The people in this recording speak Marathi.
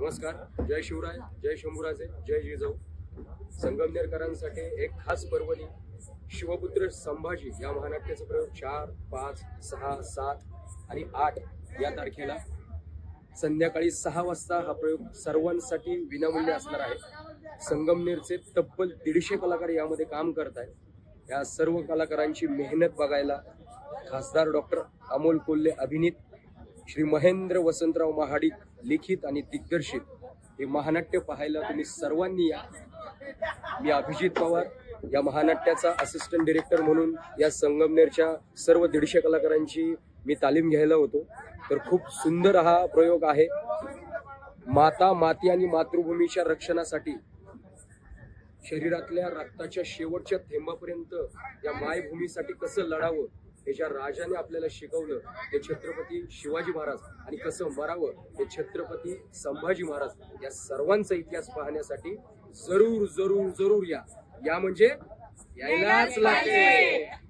नमस्कार, जय शिवराय, जय शंभूराजे, जय जिजाऊ. संगमनेरकरांसाठी एक खास पर्वणी शिवपुत्र संभाजी या महानाट्याचा प्रयोग 4, 5, 6, 7 आणि 8 या तारखेला संध्याकाळी 6 वाजता हा प्रयोग सर्वांसाठी विनामूल्य असणार आहे. संगमनेरचे तब्बल 150 कलाकार यामध्ये काम करत आहेत. या सर्व कलाकारांची मेहनत बघायला खासदार डॉक्टर अमोल कोल्हे अभिनीत, श्री महेंद्र वसंतराव महाडिक लिखित आणि दिग्दर्शित हे महानाट्य पाहायला तुम्ही सर्वांनी या. मी अभिजित पवार या महानाट्याचा असिस्टंट डायरेक्टर म्हणून या संगमनेरच्या सर्व 150 कलाकारांची मी तालीम घ्यायला होतो. तर खूप सुंदर हा प्रयोग आहे. माता, माती आणि मातृभूमीच्या रक्षणासाठी शरीरातल्या रक्ताच्या शेवटच्या थेंबापर्यंत या मायभूमीसाठी कसं लढावं हे ज्या राजाने आपल्याला शिकवलं ते छत्रपती शिवाजी महाराज, आणि कसं मरावं हे छत्रपती संभाजी महाराज. या सर्वांचा इतिहास पाहण्यासाठी जरूर जरूर जरूर या. या म्हणजे यायलाच लागते.